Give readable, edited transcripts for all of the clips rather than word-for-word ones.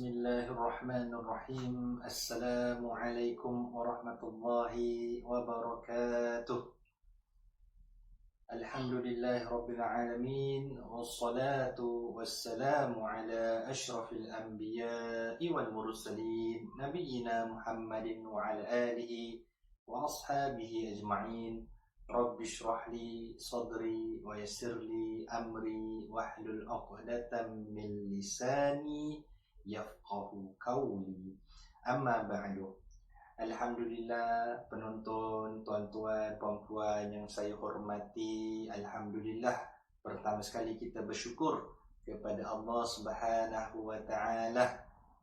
Bismillahirrahmanirrahim. Assalamualaikum warahmatullahi wabarakatuh. Alhamdulillahi rabbil alamin. Wassalatu wassalamu ala ashrafil anbiya'i wal mursalin, nabiyyina Muhammadin wa ala alihi wa ashabihi ajma'in. Rabbi shrah li sadri wa yassir li amri wahlul 'uqdatam min lisani yafqahu qawli. Amma ba'du. Alhamdulillah, penonton, tuan-tuan, puan-puan yang saya hormati, alhamdulillah, pertama sekali kita bersyukur kepada Allah Subhanahu wa taala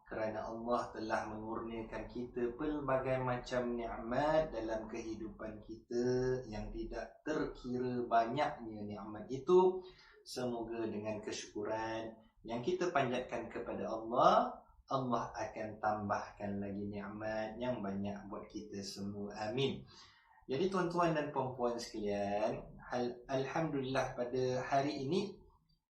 kerana Allah telah mengurniakan kita pelbagai macam nikmat dalam kehidupan kita yang tidak terkira banyaknya nikmat itu. Semoga dengan kesyukuran yang kita panjatkan kepada Allah, Allah akan tambahkan lagi nikmat yang banyak buat kita semua. Amin. Jadi tuan-tuan dan puan-puan sekalian, alhamdulillah pada hari ini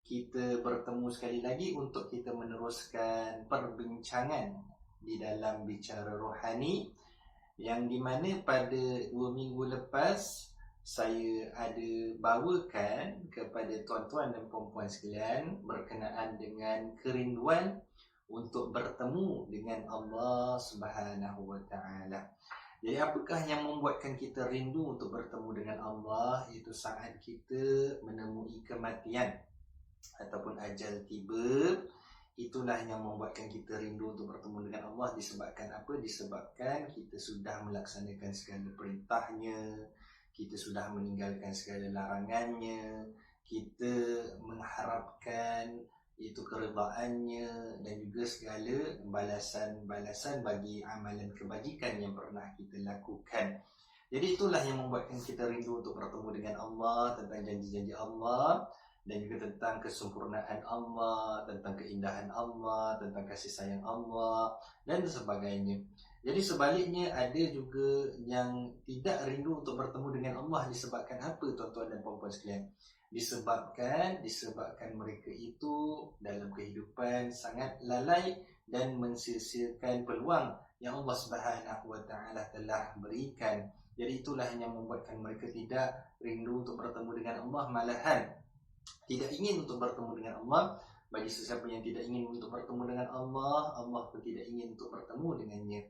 kita bertemu sekali lagi untuk kita meneruskan perbincangan di dalam bicara rohani, yang di mana pada 2 minggu lepas saya ada bawakan kepada tuan-tuan dan puan-puan sekalian berkenaan dengan kerinduan untuk bertemu dengan Allah Subhanahu wa taala. Jadi apakah yang membuatkan kita rindu untuk bertemu dengan Allah? Itu saat kita menemui kematian ataupun ajal tiba. Itulah yang membuatkan kita rindu untuk bertemu dengan Allah. Disebabkan apa? Disebabkan kita sudah melaksanakan segala perintahnya, kita sudah meninggalkan segala larangannya, kita mengharapkan itu keredaannya dan juga segala balasan-balasan bagi amalan kebajikan yang pernah kita lakukan. Jadi itulah yang membuatkan kita rindu untuk bertemu dengan Allah, tentang janji-janji Allah, dan juga tentang kesempurnaan Allah, tentang keindahan Allah, tentang kasih sayang Allah dan sebagainya. Jadi sebaliknya ada juga yang tidak rindu untuk bertemu dengan Allah. Disebabkan apa tuan-tuan dan puan-puan sekalian? Disebabkan mereka itu dalam kehidupan sangat lalai dan mensia-siakan peluang yang Allah Subhanahu wa taala telah berikan. Jadi itulah yang membuatkan mereka tidak rindu untuk bertemu dengan Allah, malahan tidak ingin untuk bertemu dengan Allah. Bagi sesiapa yang tidak ingin untuk bertemu dengan Allah, Allah pun tidak ingin untuk bertemu dengannya.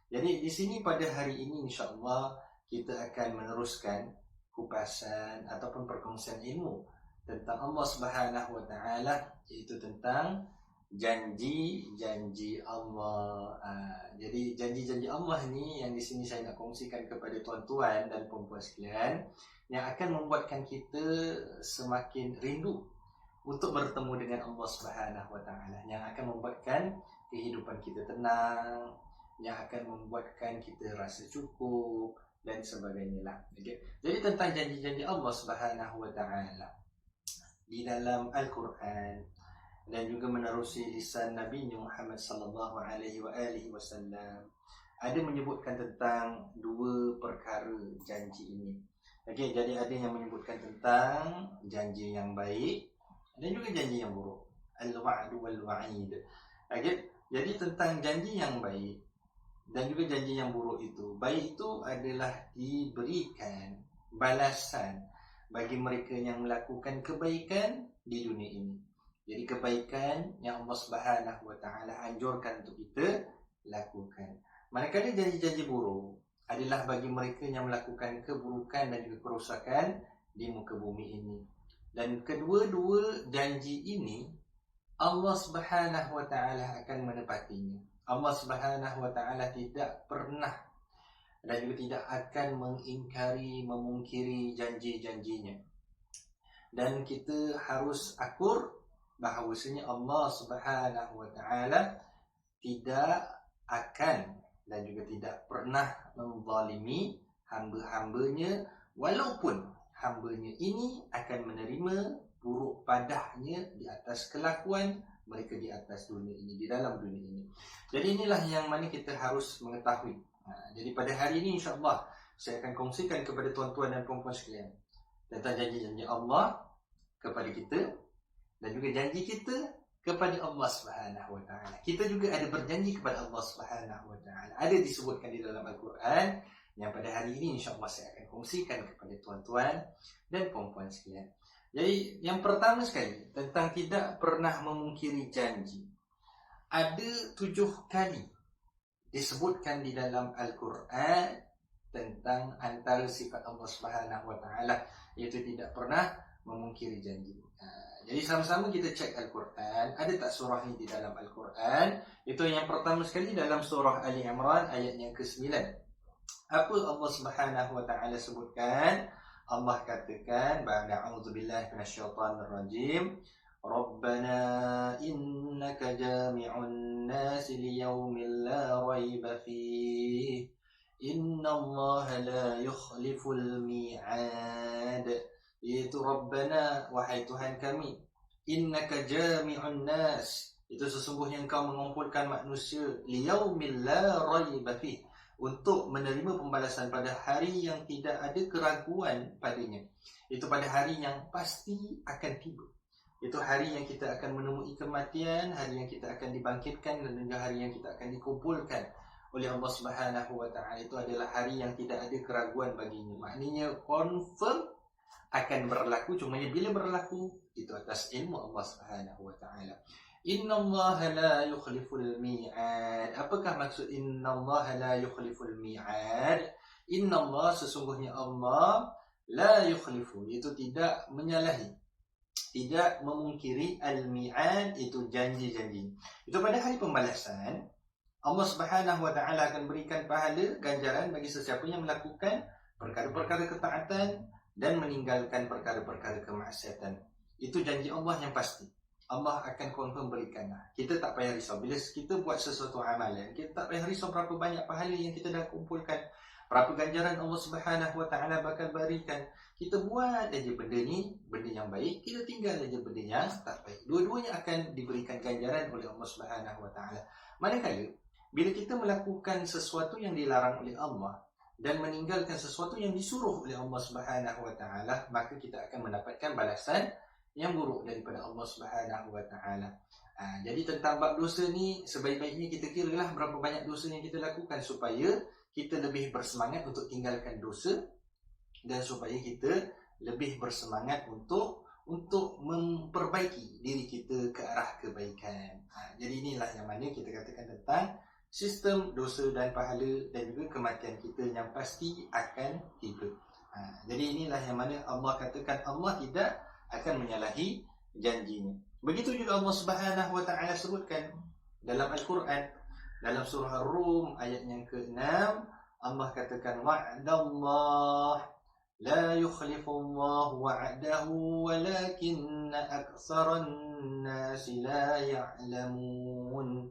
Jadi di sini pada hari ini insya-Allah kita akan meneruskan kupasan ataupun perkongsian ilmu tentang Allah Subhanahu wa taala, iaitu tentang janji-janji Allah. Jadi janji-janji Allah ni yang di sini saya nak kongsikan kepada tuan-tuan dan puan-puan sekalian, yang akan membuatkan kita semakin rindu untuk bertemu dengan Allah Subhanahu wa taala, yang akan membuatkan kehidupan kita tenang, yang akan membuatkan kita rasa cukup dan sebagainya lah. Okay. Jadi tentang janji-janji Allah Subhanahu wa taala di dalam Al-Quran dan juga menerusi lisan Nabi Muhammad sallallahu alaihi wasallam, ada menyebutkan tentang 2 perkara janji ini. Okey, jadi ada yang menyebutkan tentang janji yang baik dan juga janji yang buruk. Al-wa'du wal-wa'id. Okey, jadi tentang janji yang baik dan juga janji yang buruk itu. Baik itu adalah diberikan balasan bagi mereka yang melakukan kebaikan di dunia ini. Jadi kebaikan yang Allah Subhanahu wa taala anjurkan untuk kita lakukan. Manakala janji-janji buruk adalah bagi mereka yang melakukan keburukan dan juga kerosakan di muka bumi ini. Dan kedua-dua janji ini Allah Subhanahu wa taala akan menepatinya. Allah Subhanahu wa taala tidak pernah dan juga tidak akan mengingkari, memungkiri janji-janjinya. Dan kita harus akur bahawasanya Allah Subhanahu wa taala tidak akan dan juga tidak pernah menzalimi hamba-hambanya, walaupun hambanya ini akan menerima buruk padahnya di atas kelakuan mereka di atas dunia ini, di dalam dunia ini. Jadi inilah yang mana kita harus mengetahui. Jadi pada hari ini insya-Allah saya akan kongsikan kepada tuan-tuan dan puan-puan sekalian tentang janji-janji Allah kepada kita dan juga janji kita kepada Allah Subhanahu wa taala. Kita juga ada berjanji kepada Allah Subhanahu wa taala. Ada disebutkan di dalam Al-Quran yang pada hari ini insya-Allah saya akan kongsikan kepada tuan-tuan dan puan-puan sekalian. Jadi yang pertama sekali tentang tidak pernah memungkiri janji. Ada 7 kali disebutkan di dalam Al-Quran tentang antara sifat Allah Subhanahu wa taala, iaitu tidak pernah memungkiri janji. Jadi sama-sama kita cek Al-Quran. Ada tak surah ini di dalam Al-Quran? Itu yang pertama sekali dalam surah Ali Imran ayat yang ke-9. Apa Allah Subhanahu wa taala sebutkan? Allah katakan, ba'da a'udzubillahi minasyaitonir rajim, Rabbana innaka jami'un nasi liyaumin la raiba fihi innallaha la yukhliful mi'ad. Iaitu Rabbana, wahai Tuhan kami, innaka jami'un nas, itu sesungguhnya engkau mengumpulkan manusia, liyaumil la raiba fih, untuk menerima pembalasan pada hari yang tidak ada keraguan padanya. Itu pada hari yang pasti akan tiba. Itu hari yang kita akan menemui kematian, hari yang kita akan dibangkitkan, dan juga hari yang kita akan dikumpulkan oleh Allah Subhanahu wa taala. Itu adalah hari yang tidak ada keraguan baginya. Maknanya confirm akan berlaku, cuma bila berlaku itu atas ilmu Allah Subhanahu wa taala. Innallaha la yukhliful mi'ad. Apakah maksud innallaha la yukhliful mi'ad? Innallah, sesungguhnya Allah, la yukhlifu, itu tidak menyalahi, tidak memungkiri, al-mi'ad, itu janji-janji. Itu pada hari pembalasan Allah Subhanahu wa taala akan berikan pahala ganjaran bagi sesiapa yang melakukan perkara-perkara ketaatan dan meninggalkan perkara-perkara kemaksiatan. Itu janji Allah yang pasti. Allah akan confirm berikan. Kita tak payah risau. Bila kita buat sesuatu amalan, kita tak payah risau berapa banyak pahala yang kita dah kumpulkan, berapa ganjaran Allah Subhanahu wa taala bakal berikan. Kita buat aja benda ni, benda yang baik, kita tinggal aja benda yang tak baik. Dua-duanya akan diberikan ganjaran oleh Allah Subhanahu wa taala. Manakala bila kita melakukan sesuatu yang dilarang oleh Allah dan meninggalkan sesuatu yang disuruh oleh Allah Subhanahu wa taala, maka kita akan mendapatkan balasan yang buruk daripada Allah Subhanahu wa taala. Jadi tentang bab dosa ni, sebaik-baiknya kita kiralah berapa banyak dosa yang kita lakukan supaya kita lebih bersemangat untuk tinggalkan dosa, dan supaya kita lebih bersemangat untuk memperbaiki diri kita ke arah kebaikan. Jadi inilah yang mana kita katakan tentang sistem dosa dan pahala dan juga kematian kita yang pasti akan tiba. Jadi inilah yang mana Allah katakan Allah tidak akan menyalahi janjinya. Begitu juga Allah Subhanahu wa taala sebutkan dalam Al-Quran, dalam surah Ar-Rum ayat yang ke-6, Allah katakan wa'dallah la yukhlifullahu wa'dahu walakinna aktsaran nasi la ya'lamun.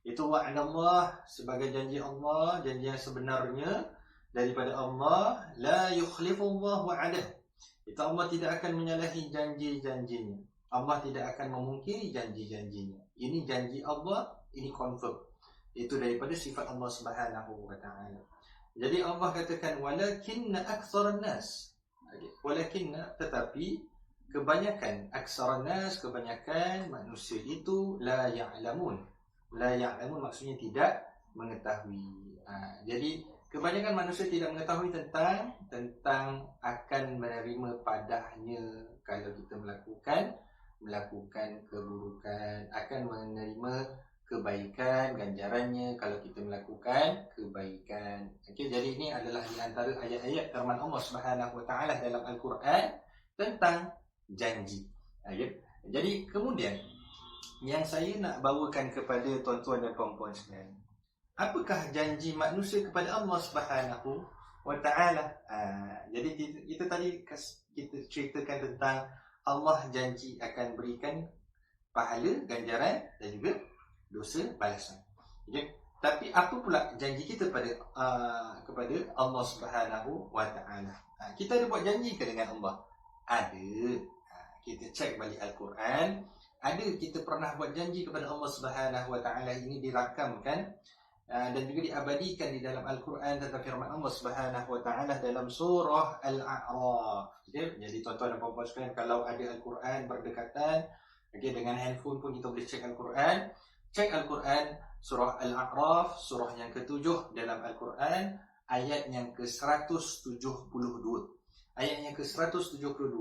Itu wa'dallah sebagai janji Allah, janji yang sebenarnya daripada Allah. La yukhlifullahu wa'dahu, itu Allah tidak akan menyalahi janji-janjinya. Allah tidak akan memungkiri janji-janjinya. Ini janji Allah, ini confirm. Itu daripada sifat Allah Subhanahu wa taala. Jadi Allah katakan walakinna aktsaran nas. Walakinna, tetapi kebanyakan, aktsaran nas, kebanyakan manusia itu la ya'lamun. La ya'lamun maksudnya tidak mengetahui. Jadi kebanyakan manusia tidak mengetahui tentang akan menerima padahnya kalau kita melakukan keburukan, akan menerima kebaikan, ganjarannya kalau kita melakukan kebaikan. Okey, jadi ini adalah di antara ayat-ayat firman Allah Subhanahu wa taala dalam Al-Quran tentang janji. Jadi kemudian yang saya nak bawakan kepada tuan-tuan dan puan-puan sekalian, apakah janji manusia kepada Allah Subhanahu wa taala? Jadi kita tadi kita ceritakan tentang Allah janji akan berikan pahala, ganjaran dan juga dosa balasan. Okay? Tapi apa pula janji kita kepada Allah Subhanahu wa taala? Kita ada buat janji ke dengan Allah? Ada. Kita cek balik Al-Quran. Ada, kita pernah buat janji kepada Allah Subhanahu wa taala. Ini dirakamkan dan juga diabadikan di dalam Al-Quran tentang firman Allah Subhanahu wa taala dalam surah Al-A'raf. Jadi tuan-tuan dan puan-puan sekalian, kalau ada Al-Quran berdekatan Okey, dengan handphone pun kita boleh cek Al-Quran. Cek Al-Quran surah Al-A'raf, surah yang ke-7 dalam Al-Quran, ayat yang ke-172. Ayat yang ke-172,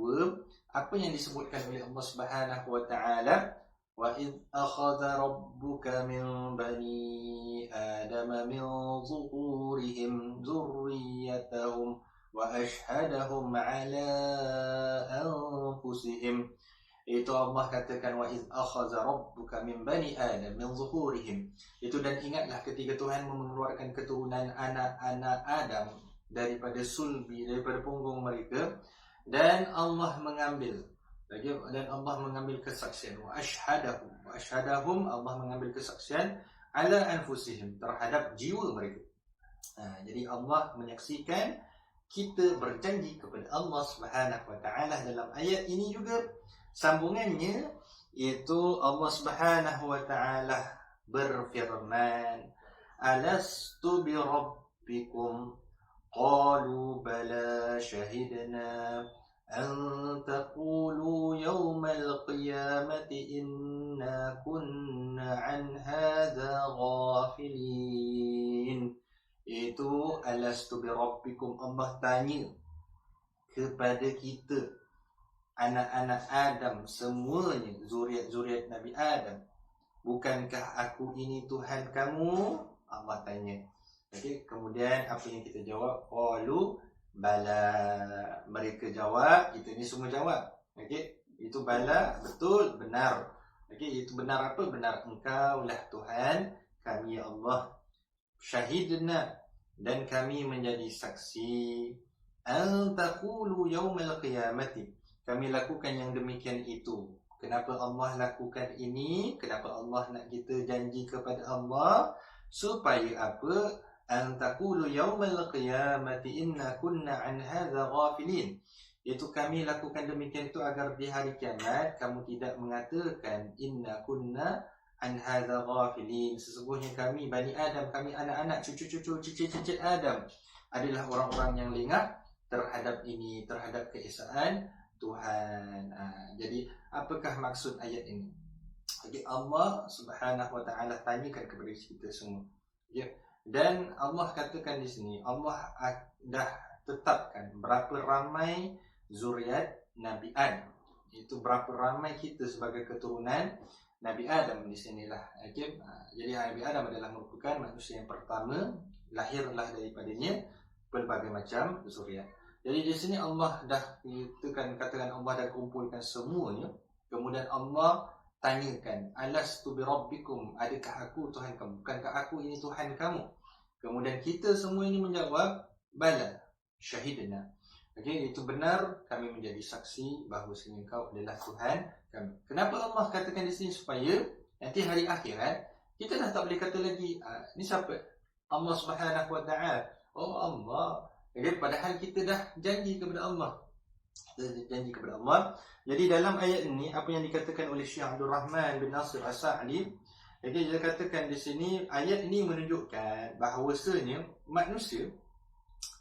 apa yang disebutkan oleh Allah Subhanahu wa taala, wa id akhadha rabbuka min bani adama min zuhurihim dzurriyyatahum wa ashhadahum ala anfusihim. Itu Allah katakan wa iz akhadha rabbuka min bani adam min zuhurihim. Itu dan ingatlah ketika Tuhan mengeluarkan keturunan anak-anak Adam daripada sulbi, daripada punggung mereka, dan Allah mengambil kesaksian, wa ashhadahum, Allah mengambil kesaksian ala anfusihim, terhadap jiwa mereka. Jadi Allah menyaksikan, kita berjanji kepada Allah Subhanahu wa taala dalam ayat ini juga. Sambungannya itu Allah Subhanahu wa taala berfirman, alastu bi rabbikum qalu bala shahidna an taqulu yawmal qiyamati inna kunna an hadza ghafilin. Itu alastu bi rabbikum, Allah tanya kepada kita, anak-anak Adam semuanya, zuriat Nabi Adam, bukankah aku ini Tuhan kamu? Allah tanya. Okey, kemudian apa yang kita jawab? Qalu bala. Mereka jawab, kita ni semua jawab. Okey, itu bala, betul, benar. Okey, itu benar apa? Benar engkaulah Tuhan kami, ya Allah. Syahidna, dan kami menjadi saksi. An taqulu yaumal qiyamati, kami lakukan yang demikian itu. Kenapa Allah lakukan ini? Kenapa Allah nak kita janji kepada Allah? Supaya apa? An taqulu yaumal qiyamati inna kunna an hadza ghafilin. Itu kami lakukan demikian itu agar di hari kiamat kamu tidak mengatakan inna kunna an hadza ghafilin, sesungguhnya kami Bani Adam, kami anak-anak, cucu-cucu, cicit-cicit Adam adalah orang-orang yang lengah terhadap ini, terhadap keesaan Tuhan. Jadi apakah maksud ayat ini? Jadi Allah Subhanahu wa taala tanyakan kepada kita semua. Ya. Dan Allah katakan di sini, Allah dah tetapkan berapa ramai zuriat Nabi Adam. Itu berapa ramai kita sebagai keturunan Nabi Adam di sinilah. Okay? Jadi Nabi Adam adalah merupakan manusia yang pertama, lahirlah daripadanya berbagai macam zuriat. Jadi di sini Allah dah katakan Allah dah kumpulkan semuanya. Kemudian Allah tanyakan, alastu bi rabbikum, adakah aku Tuhan kamu? Bukankah aku ini Tuhan kamu? Kemudian kita semua ini menjawab, bala syahidna. Okey, itu benar, kami menjadi saksi bahawa engkau adalah Tuhan kami. Kenapa Allah katakan di sini? Supaya nanti hari akhirat kita dah tak boleh kata lagi, ni siapa? Allah Subhanahu wa taala. Oh Allah. Jadi padahal kita dah janji kepada Allah. Jadi dalam ayat ini apa yang dikatakan oleh Syekh Abdul Rahman bin Nasir As-Sa'di, jadi dia katakan di sini ayat ini menunjukkan bahawasanya manusia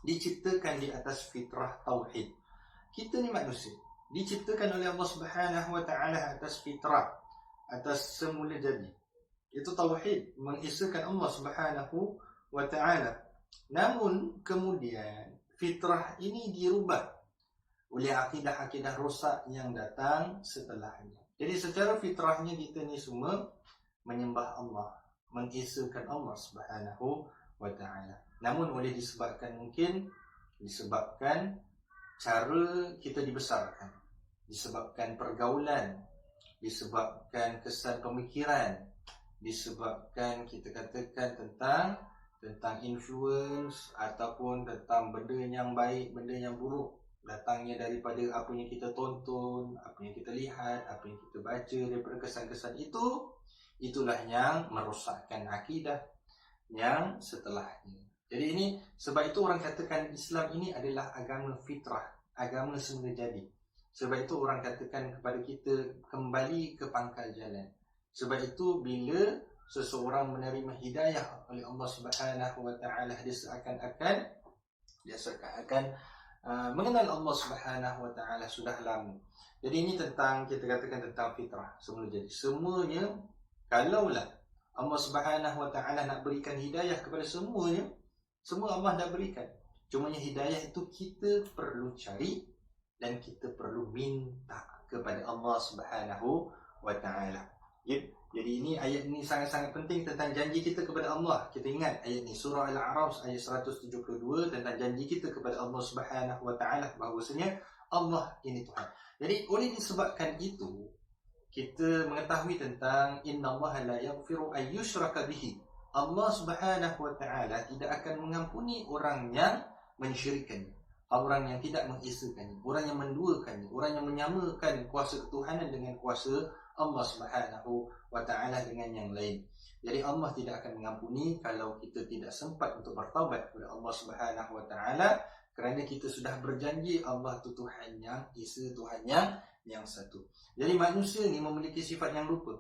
diciptakan di atas fitrah tauhid. Kita ni manusia diciptakan oleh Allah Subhanahu wa taala atas fitrah, atas semula jadi. Itu tauhid, mengesahkan Allah Subhanahu wa taala. Namun kemudian fitrah ini dirubah oleh akidah-akidah rosak yang datang setelahnya. Jadi secara fitrahnya kita ni semua menyembah Allah, mengesahkan Allah Subhanahu wa taala. Namun oleh disebabkan cara kita dibesarkan, disebabkan pergaulan, disebabkan kesan pemikiran, disebabkan kita katakan tentang influence ataupun tentang benda yang baik, benda yang buruk, datangnya daripada apa yang kita tonton, apa yang kita lihat, apa yang kita baca, daripada kesan-kesan itu, itulah yang merosakkan akidah yang setelahnya. Jadi ini sebab itu orang katakan Islam ini adalah agama fitrah, agama semula jadi. Sebab itu orang katakan kepada kita kembali ke pangkal jalan. Sebab itu bila seseorang menerima hidayah oleh Allah Subhanahu wa taala, dia seakan-akan mengenal Allah Subhanahu wa taala sudah lama. Jadi ini tentang, kita katakan tentang fitrah, semula jadi. Semuanya, kalaulah Allah Subhanahu Wa Taala nak berikan hidayah kepada semuanya, semua Allah dah berikan. Cumanya hidayah itu kita perlu cari dan kita perlu minta kepada Allah Subhanahu Wa Taala. Jadi ini ayat ini sangat-sangat penting tentang janji kita kepada Allah. Kita ingat ayat ni, surah Al-A'raf ayat 172, tentang janji kita kepada Allah Subhanahu Wa Taala, bahawasanya Allah ini Tuhan. Jadi oleh disebabkan itu, kita mengetahui tentang innallaha la yaghfiru ay yushraka bihi. Allah Subhanahu Wa Taala tidak akan mengampuni orang yang mensyirikkan, orang yang tidak mengesakan, orang yang menduakan, orang yang menyamakan kuasa ketuhanan dengan kuasa Allah Subhanahu Wa Taala dengan yang lain. Jadi Allah tidak akan mengampuni kalau kita tidak sempat untuk bertaubat kepada Allah Subhanahu Wa Taala, kerana kita sudah berjanji Allah itu Tuhan yang Esa, Tuhan yang satu. Jadi manusia ni memiliki sifat yang lupa.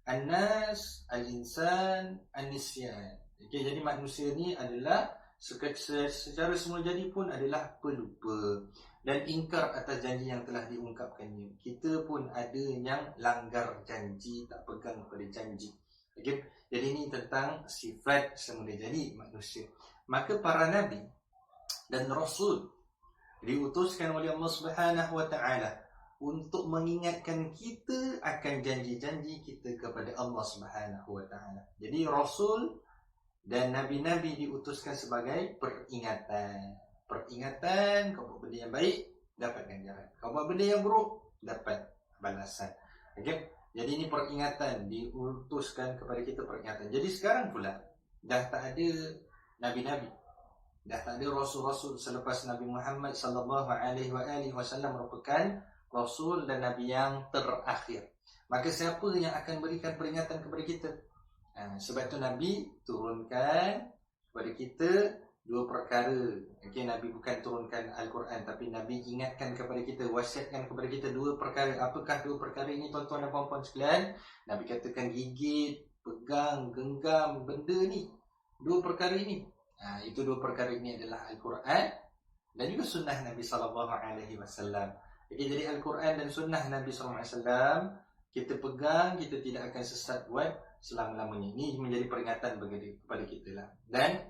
An-nas, al-insan, an-nisyan. Okay, jadi manusia ni adalah secara semula jadi pun adalah pelupa dan ingkar atas janji yang telah diungkapkannya. Kita pun ada yang langgar janji, tak pegang kepada janji. Okay? Jadi ini tentang sifat semula jadi manusia. Maka para nabi dan rasul diutuskan oleh Allah Subhanahu Wa Taala untuk mengingatkan kita akan janji-janji kita kepada Allah Subhanahu Wa Taala. Jadi rasul dan nabi-nabi diutuskan sebagai peringatan. Peringatan, kau buat benda yang baik, dapat ganjaran. Kau buat benda yang buruk, dapat balasan. Okay? Jadi ini peringatan, diutuskan kepada kita peringatan. Jadi sekarang pula dah tak ada nabi-nabi, dah tak ada rasul-rasul selepas Nabi Muhammad sallallahu alaihi wasallam merupakan rasul dan nabi yang terakhir. Maka siapa yang akan berikan peringatan kepada kita? Sebab itu Nabi turunkan kepada kita dua perkara. Okay, Nabi bukan turunkan Al-Quran, tapi Nabi ingatkan kepada kita, wasiatkan kepada kita dua perkara. Apakah dua perkara ini, tuan-tuan dan puan-puan sekalian? Nabi katakan gigit, pegang, genggam benda ni, dua perkara ini. Itu dua perkara ini adalah Al-Quran dan juga sunnah Nabi SAW. Okay, jadi Al-Quran dan sunnah Nabi SAW kita pegang, kita tidak akan sesat buat selama-lamanya. Ini menjadi peringatan kepada kita lah. Dan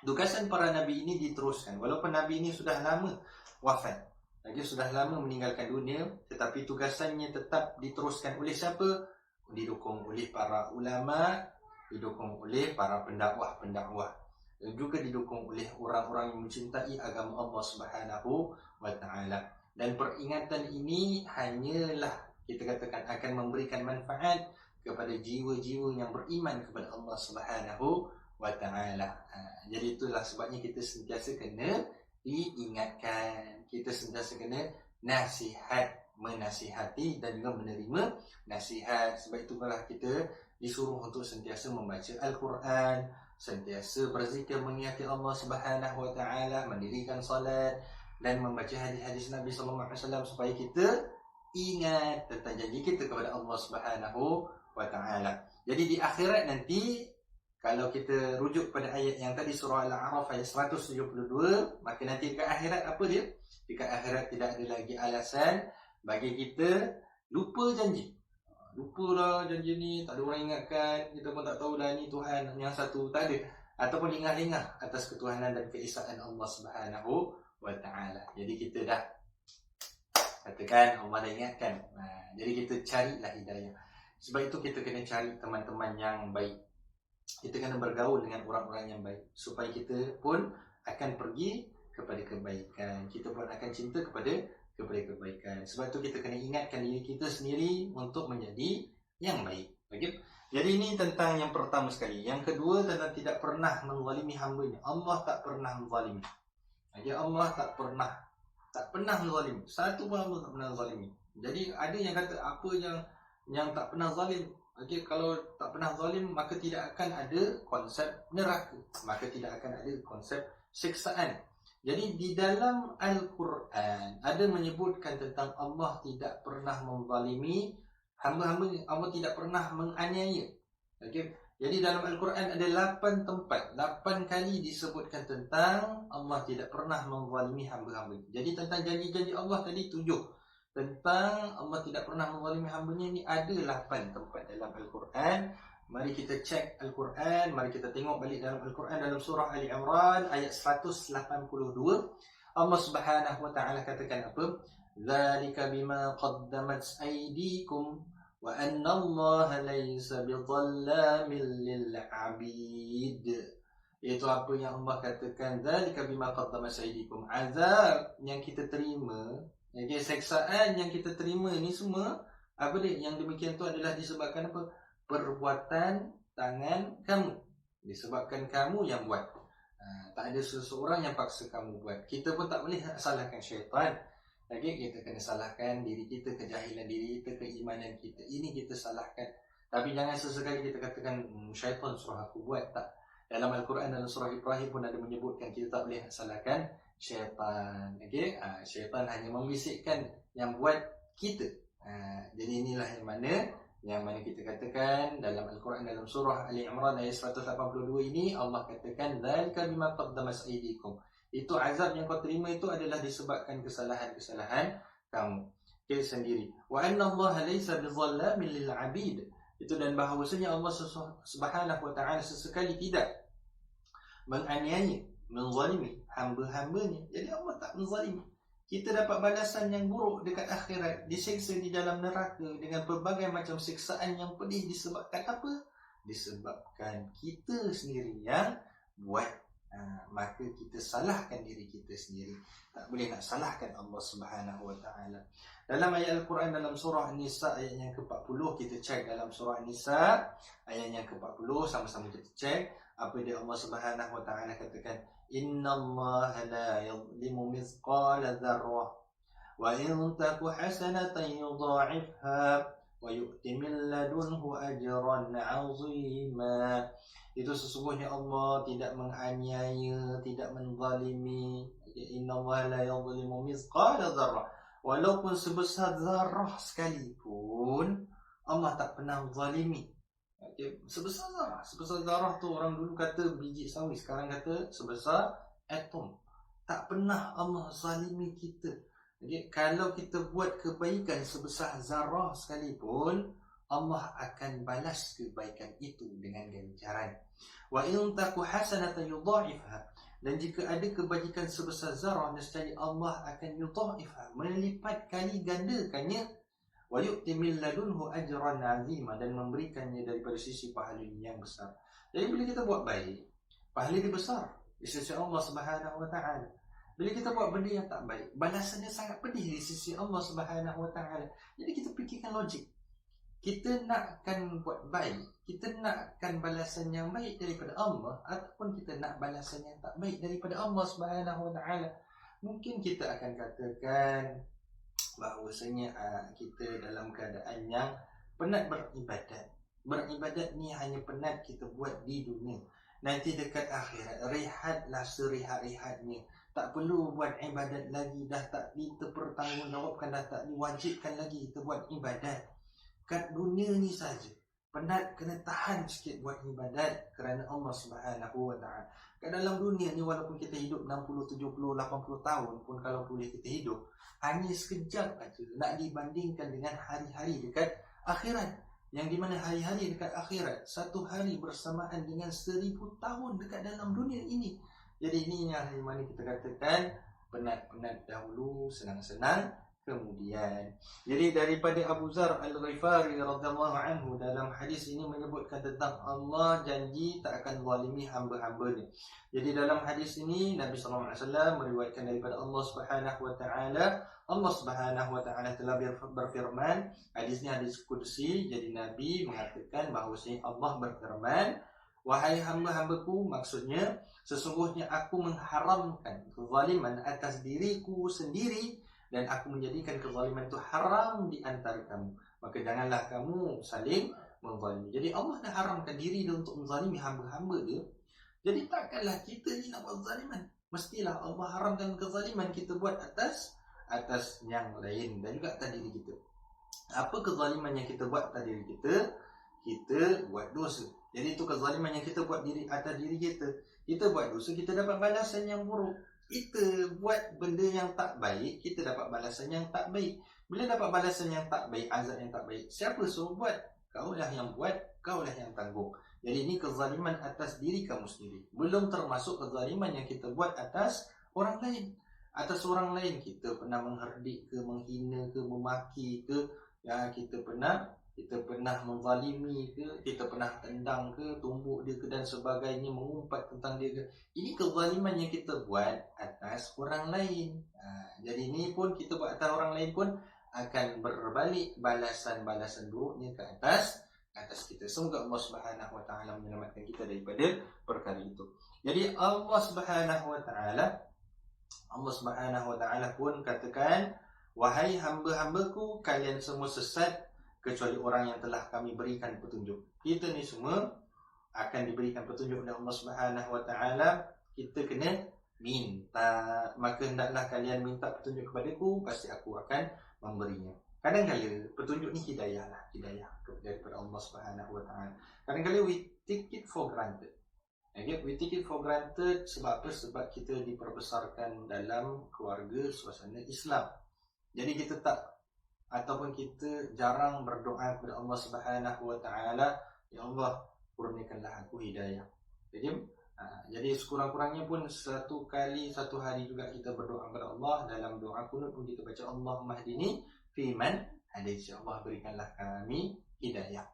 tugasan para Nabi ini diteruskan. Walaupun Nabi ini sudah lama wafat, dia sudah lama meninggalkan dunia, tetapi tugasannya tetap diteruskan oleh siapa? Didukung oleh para ulama, didukung oleh para pendakwah-pendakwah, dan juga didukung oleh orang-orang yang mencintai agama Allah Subhanahu Wa Taala. Dan peringatan ini hanyalah, kita katakan, akan memberikan manfaat kepada jiwa-jiwa yang beriman kepada Allah Subhanahu Wa Taala. Jadi itulah sebabnya kita sentiasa kena diingatkan, kita sentiasa kena menasihati dan juga menerima nasihat. Sebab itulah kita disuruh untuk sentiasa membaca Al-Quran, sentiasa berzikir mengingati Allah Subhanahu Wa Taala, mendirikan salat dan membaca hadis-hadis Nabi SAW supaya kita ingat tentang janji kita kepada Allah Subhanahu Wa Taala. Jadi di akhirat nanti, kalau kita rujuk pada ayat yang tadi, surah Al-A'raf ayat 172, maka nanti dekat akhirat apa dia? Dekat akhirat tidak ada lagi alasan bagi kita lupa janji. Lupalah janji ni, tak ada orang ingatkan, kita pun tak tahu dah ni Tuhan yang satu, tak ada. Ataupun lengah-lengah atas ketuhanan dan keesaan Allah Subhanahu Wa Taala. Jadi kita dah katakan, Allah dah ingatkan. Jadi kita carilah hidayah. Sebab itu kita kena cari teman-teman yang baik. Kita kena bergaul dengan orang-orang yang baik, supaya kita pun akan pergi kepada kebaikan, kita pun akan cinta kepada kebaikan. Sebab itu kita kena ingatkan diri kita sendiri untuk menjadi yang baik. Okay? Jadi ini tentang yang pertama sekali. Yang kedua tentang tidak pernah menzalimi hamba-Nya. Allah tak pernah menzalimi. Okay? Allah tak pernah menzalimi. Satu pun Allah tak pernah menzalimi. Jadi ada yang kata apa yang tak pernah zalim. Okay, kalau tak pernah zalim, maka tidak akan ada konsep neraka, maka tidak akan ada konsep siksaan. Jadi di dalam Al-Quran ada menyebutkan tentang Allah tidak pernah menzalimi hamba-hamba, Allah tidak pernah menganiaya. Okay? Jadi dalam Al-Quran ada 8 tempat, 8 kali disebutkan tentang Allah tidak pernah menzalimi hamba-hamba. Jadi tentang janji-janji Allah tadi 7. tentang Allah tidak pernah menzalimi hamba-Nya ni ada 8 tempat dalam Al-Quran. Mari kita cek Al-Quran, mari kita tengok balik dalam Al-Quran dalam surah Ali Imran ayat 182. Allah Subhanahu wa taala katakan apa? Zalika bima qaddamat aydikum wa anna Allah laysa bidhallamin lil 'abid. Itu apa yang Allah katakan, zalika bima qaddamat aydikum. Azab yang kita terima, seksaan yang kita terima ni semua apa dia? Yang demikian tu adalah disebabkan apa? Perbuatan tangan kamu. Disebabkan kamu yang buat. Tak ada seseorang yang paksa kamu buat. Kita pun tak boleh nak salahkan syaitan. Kita kena salahkan diri kita, kejahilan diri kita, keimanan kita. Ini kita salahkan. Tapi jangan sesekali kita katakan syaitan suruh aku buat. Tak. Dalam Al-Quran dalam surah Ibrahim pun ada menyebutkan kita tak boleh nak salahkan syaitan. Syaitan hanya membisikkan yang buat kita. Jadi inilah yang mana kita katakan dalam Al-Quran dalam surah Ali Imran ayat 182 ini Allah katakan dzalika bima qaddamat aydikum. Itu azab yang kau terima itu adalah disebabkan kesalahan-kesalahan kamu sendiri. Wa anna Allah laysa bizallamin lil 'abid. Itu dan bahawasanya Allah Subhanahu wa taala sesekali tidak menganiaya, menzalimi hamba-hambanya. Jadi Allah tak menzalimi. Kita dapat balasan yang buruk dekat akhirat, diseksa di dalam neraka dengan berbagai macam siksaan yang pedih disebabkan apa? Disebabkan kita sendiri yang buat. Maka kita salahkan diri kita sendiri. Tak boleh nak salahkan Allah Subhanahu wa taala. Dalam ayat Al-Quran dalam surah An-Nisa ayat yang ke-40, kita cek dalam surah An-Nisa ayat yang ke-40, sama-sama kita cek apa dia Allah Subhanahu wa taala katakan. Inna Allah la yadhlimu mithqala dzarrah wa in taku hasanatan yudha'ifha wa yu'ti min ladunhu ajran 'azima. Itu sesungguhnya Allah tidak menganiaya, tidak menzalimi. Inna Allah la yadhlimu mithqala dzarrah. Walaupun sebesar zarah sekalipun Allah tak pernah menzalimi. Sebesar zarah tu orang dulu kata biji sawi, sekarang kata sebesar atom. Tak pernah Allah zalimi kita. Jadi kalau kita buat kebaikan sebesar zarah sekalipun, Allah akan balas kebaikan itu dengan ganjaran. Wa in taku hasanatan yudha'ifha. Dan jika ada kebajikan sebesar zarah, nescaya Allah akan yudha'ifha, melipat kali gandakannya. Wa yu'ti min ladunhu ajran 'azima, dan memberikannya daripada sisi pahala yang besar. Jadi bila kita buat baik, pahala dia besar di sisi Allah Subhanahu wa taala. Bila kita buat benda yang tak baik, balasannya sangat pedih di sisi Allah Subhanahu wa taala. Jadi kita fikirkan logik. Kita nakkan buat baik, kita nakkan balasan yang baik daripada Allah, ataupun kita nak balasan yang tak baik daripada Allah Subhanahu wa taala. Mungkin kita akan katakan bahawasanya kita dalam keadaan yang penat beribadat. Beribadat ni hanya penat kita buat di dunia. Nanti dekat akhirat, rehatlah serehat-rehatnya. Tak perlu buat ibadat lagi, dah tak dipertanggungjawabkan, dah tak diwajibkan lagi kita buat ibadat. Kat dunia ni saja penat, kena tahan sikit buat ibadat kerana Allah Subhanahu wa taala. Kat dalam dunia ni walaupun kita hidup 60, 70, 80 tahun pun kalau boleh kita hidup, hanya sekejap aja nak dibandingkan dengan hari-hari dekat akhirat. Yang di mana hari-hari dekat akhirat, satu hari bersamaan dengan 1000 tahun dekat dalam dunia ini. Jadi ini yang mana kita katakan penat-penat dahulu, senang-senang kemudian. Jadi daripada Abu Zar Al-Ghifari radhiyallahu anhu dalam hadis ini menyebutkan tentang Allah janji tak akan zalimi hamba-hambanya. Jadi dalam hadis ini Nabi sallallahu alaihi wasallam meriwayatkan daripada Allah Subhanahu wa taala, Allah Subhanahu wa taala telah berfirman, hadis ini hadis qudsi. Jadi Nabi mengatakan bahawasanya Allah berfirman, wahai hamba-hambaku, maksudnya sesungguhnya aku mengharamkan kezaliman atas diriku sendiri, dan aku menjadikan kezaliman itu haram di antara kamu. Maka janganlah kamu saling menzalimi. Jadi Allah dah haramkan diri dia untuk menzalimi hamba-hamba dia. Jadi takkanlah kita ni nak buat zaliman. Mestilah Allah haramkan kezaliman kita buat atas yang lain dan juga atas diri kita. Apa kezaliman yang kita buat atas diri kita? Kita buat dosa. Jadi itu kezaliman yang kita buat atas diri kita. Kita buat dosa, kita dapat balasan yang buruk. kita buat benda yang tak baik, kita dapat balasan yang tak baik. Bila dapat balasan yang tak baik, azab yang tak baik, siapa suruh buat? Kaulah yang buat, kaulah yang tanggung. Jadi ini kezaliman atas diri kamu sendiri. Belum termasuk kezaliman yang kita buat atas orang lain. Atas orang lain kita pernah mengherdik ke, menghina ke, memaki ke, ya, kita pernah menzalimi ke, kita pernah tendang ke, tumbuk dia ke dan sebagainya, mengumpat tentang dia ke. Ini kezaliman yang kita buat atas orang lain. Jadi ini pun kita buat atas orang lain pun akan berbalik balasan-balasan buruknya ke atas kita. Semoga Allah Subhanahu Wa Taala menyelamatkan kita daripada perkara itu. Jadi Allah Subhanahu Wa Taala pun katakan, wahai hamba-hambaku, kalian semua sesat kecuali orang yang telah kami berikan petunjuk. Kita ni semua akan diberikan petunjuk oleh Allah Subhanahu Wa Taala. Kita kena minta. Maka hendaklah kalian minta petunjuk kepadaku, pasti aku akan memberinya. Kadang-kadang petunjuk ni hidayah daripada Allah Subhanahu Wa Taala. Kadang-kadang we take it for granted. Okay? We take it for granted sebab apa? Sebab kita diperbesarkan dalam keluarga suasana Islam. Jadi kita tak, ataupun kita jarang berdoa kepada Allah Subhanahu Wa Taala, ya Allah, kurniakanlah aku hidayah. Jadi sekurang-kurangnya pun satu hari juga kita berdoa kepada Allah. Dalam doa kunut pun kita baca Allahumma hdini fiman hadait, ya Allah berikanlah kami hidayah.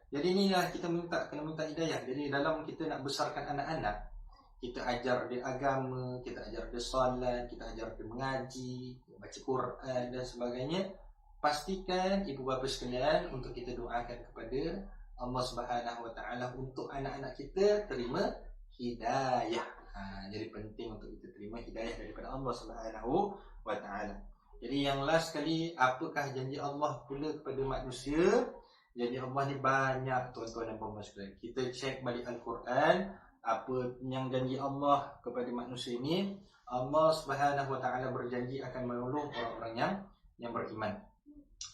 Jadi inilah kita kena minta hidayah. Jadi dalam kita nak besarkan anak-anak, kita ajar dia agama, kita ajar dia solat, kita ajar dia mengaji, baca Quran dan sebagainya. Pastikan ibu bapa sekalian untuk kita doakan kepada Allah Subhanahu Wa Taala untuk anak-anak kita terima hidayah. Jadi penting untuk kita terima hidayah daripada Allah Subhanahu Wa Taala. Jadi yang last sekali, apakah janji Allah pula kepada manusia? Janji Allah ni banyak, tuan-tuan dan puan-puan sekalian. Kita cek balik Al-Quran, apa yang janji Allah kepada manusia ini. Allah Subhanahu Wa Taala berjanji akan menolong orang-orang yang beriman.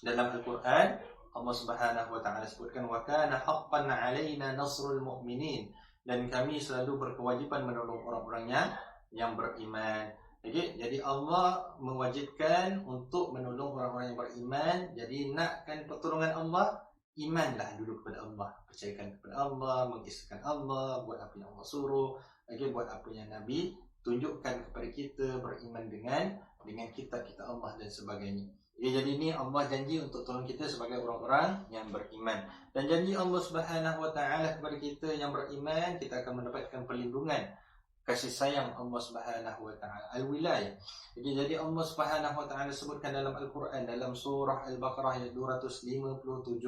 Dalam Al-Quran, Allah Subhanahu Wa Taala sebutkan, wa kana haqqan 'alaina nasrul mu'minin, dan kami selalu berkewajiban menolong orang-orang yang beriman. Jadi Allah mewajibkan untuk menolong orang-orang yang beriman. Jadi nakkan pertolongan Allah, imanlah dulu kepada Allah, percayakan kepada Allah, mengisahkan Allah, buat apa yang Allah suruh, buat apa yang Nabi tunjukkan kepada kita, beriman dengan kitab-kitab Allah dan sebagainya. Jadi ini Allah janji untuk tolong kita sebagai orang-orang yang beriman. Dan janji Allah Subhanahu Wa Taala kepada kita yang beriman, kita akan mendapatkan perlindungan, kasih sayang Allah Subhanahu Wa Taala, al-wilayah. Jadi Allah Subhanahu Wa Taala sebutkan dalam Al-Quran, dalam surah Al-Baqarah ayat 257,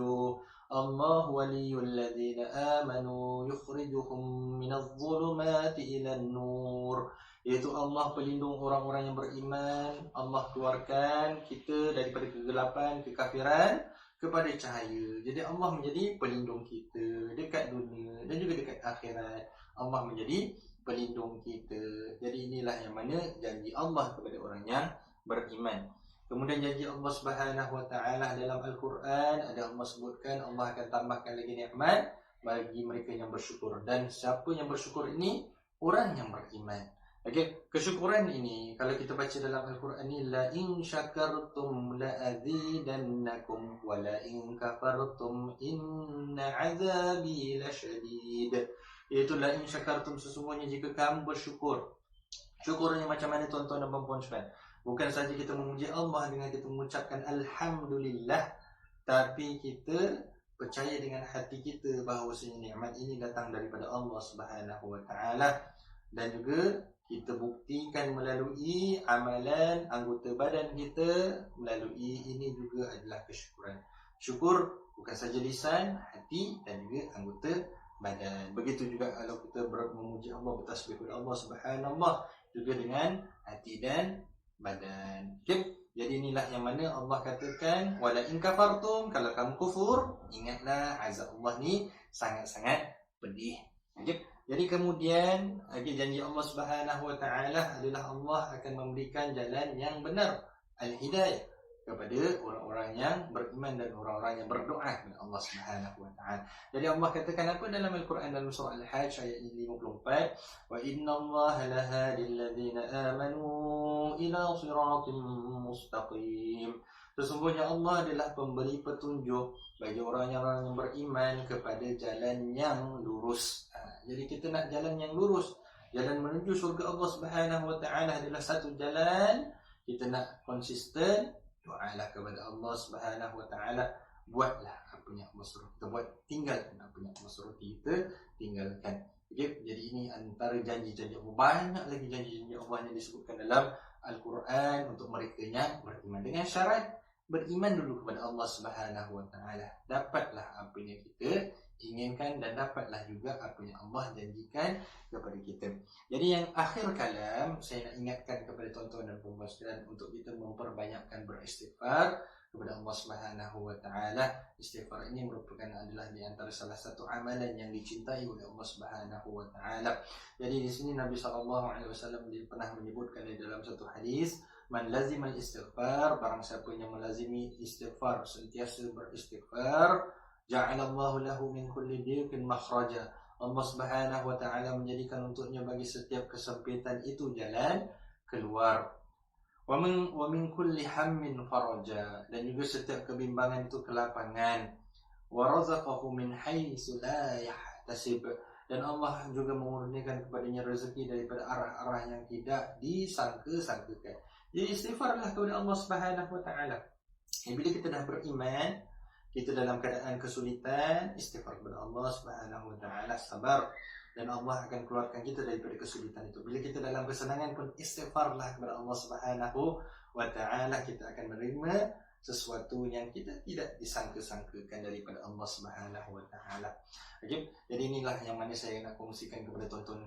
Allah waliyul ladzina amanu yukhrijuhum minadh dhulumati ilan nur. Iaitu Allah pelindung orang-orang yang beriman. Allah keluarkan kita daripada kegelapan, kekafiran kepada cahaya. Jadi Allah menjadi pelindung kita dekat dunia dan juga dekat akhirat. Allah menjadi pelindung kita. Jadi inilah yang mana janji Allah kepada orang yang beriman. Kemudian janji Allah Subhanahu Wa Taala dalam Al-Quran, ada Allah sebutkan Allah akan tambahkan lagi nikmat bagi mereka yang bersyukur. Dan siapa yang bersyukur ini? Orang yang beriman. Kesyukuran ini kalau kita baca dalam Al-Quran ni, la in syakartum la azidannakum wa la in kafartum inna azabi lasyadid. Iaitu la in syakartum, sesungguhnya jika kamu bersyukur. Syukurnya macam mana tuan-tuan dan puan-puan sekalian? Bukan saja kita memuji Allah dengan kita mengucapkan alhamdulillah, tapi kita percaya dengan hati kita bahawasanya nikmat ini datang daripada Allah Subhanahu Wa Taala. Dan juga kita buktikan melalui amalan anggota badan kita, melalui ini juga adalah kesyukuran. Syukur bukan saja lisan, hati dan juga anggota badan. Begitu juga kalau kita memuji Allah, bertasbih kepada Allah Subhanallah, juga dengan hati dan badan. Jadi inilah yang mana Allah katakan, wala in kafartum, kalau kamu kufur, ingatlah azab Allah ni sangat-sangat pedih. Jadi kemudian janji Allah Subhanahu Wa Taala adalah Allah akan memberikan jalan yang benar, al-hidayah. kepada orang-orang yang beriman dan orang-orang yang berdoa kepada Allah Subhanahu wa taala. Jadi Allah katakan apa dalam Al-Quran dalam surah Al-Hajj ayat 54, wa innallaha lahadil ladzina amanu ila siratim mustaqim. Sesungguhnya Allah adalah pemberi petunjuk bagi orang-orang yang beriman kepada jalan yang lurus. Jadi kita nak jalan yang lurus, jalan menuju surga Allah Subhanahu wa taala adalah satu jalan. Kita nak konsisten, doalah kepada Allah Subhanahu wa taala, buatlah apa yang Allah suruh kita buat, tinggalkan apa yang Allah suruh kita tinggalkan. Okay? Jadi ini antara janji-janji Allah. Banyak lagi janji-janji Allah yang disebutkan dalam Al-Quran untuk mereka yang beriman, dengan syarat beriman dulu kepada Allah Subhanahu wa taala. Dapatlah apa yang kita inginkan dan dapatlah juga apa yang Allah janjikan kepada kita. Jadi yang akhir kalam, saya nak ingatkan kepada tuan-tuan dan puan-puan sekalian untuk kita memperbanyakkan beristighfar kepada Allah Subhanahu wa taala. Istighfar ini merupakan adalah di antara salah satu amalan yang dicintai oleh Allah Subhanahu wa taala. Jadi di sini Nabi sallallahu alaihi wasallam pernah menyebutkan di dalam satu hadis, man lazimal istighfar, barang siapa yang melazimi istighfar, sentiasa beristighfar, ja'alallahu lahu min kulli dhiqin makhraja. Allah Subhanahu wa taala menjadikan untuknya bagi setiap kesempitan itu jalan keluar. Wa min kulli hammin faraja, dan juga setiap kebimbangan itu kelapangan. Wa razaqahu min haitsu la yahtasib, dan Allah juga mengurniakan kepadanya rezeki daripada arah-arah yang tidak disangka-sangkakan. Jadi istighfarlah kepada Allah Subhanahu wa taala. Bila kita dah beriman, kita dalam keadaan kesulitan, istighfar kepada Allah Subhanahu wa taala, sabar, dan Allah akan keluarkan kita daripada kesulitan itu. Bila kita dalam kesenangan pun, istighfarlah kepada Allah Subhanahu wa taala, kita akan menerima sesuatu yang kita tidak disangka-sangkakan daripada Allah Subhanahu wa taala. Okay? Jadi inilah yang mana saya nak kongsikan kepada tuan-tuan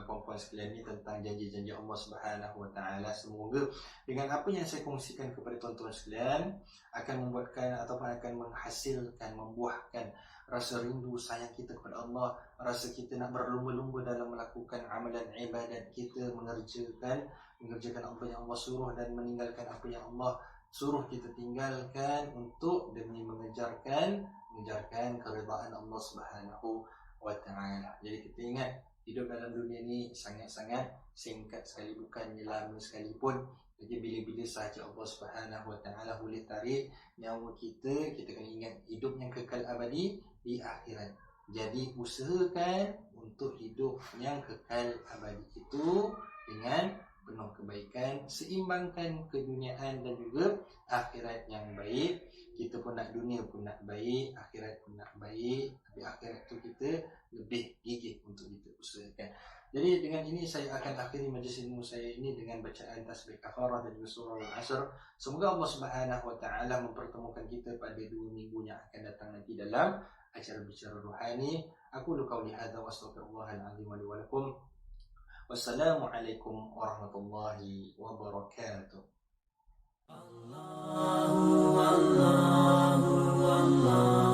puan-puan sekalian ni tentang janji-janji Allah Subhanahu wa taala. Semoga dengan apa yang saya kongsikan kepada tuan-tuan sekalian akan membuatkan ataupun akan menghasilkan, membuahkan rasa rindu sayang kita kepada Allah, rasa kita nak berlumba-lumba dalam melakukan amalan ibadat kita, mengerjakan apa yang Allah suruh dan meninggalkan apa yang Allah suruh kita tinggalkan untuk demi mengejarkan keridaan Allah Subhanahu wa taala. Jadi kita ingat, hidup dalam dunia ni sangat-sangat singkat sekali, bukannya lama sekalipun. Jadi bila-bila sahaja Allah Subhanahu wa taala boleh tarik nyawa kita, kita kena ingat hidup yang kekal abadi di akhirat. Jadi usahakan untuk hidup yang kekal abadi itu dengan penuh kebaikan, seimbangkan keduniaan dan juga akhirat yang baik. Kita pun nak dunia pun nak baik, akhirat pun nak baik, tapi akhirat tu kita lebih gigih untuk kita usahakan. Jadi dengan ini saya akan akhiri majlis ilmu saya ini dengan bacaan tasbih kafarah dan juga surah Al-Asr. Semoga Allah Subhanahu wa taala mempertemukan kita pada 2 minggu yang akan datang nanti dalam acara bicara rohani. Aku qauli hadza wa astaghfirullahal azim li wa lakum. Wassalamualaikum warahmatullahi wabarakatuh. Allah, Allah, Allah.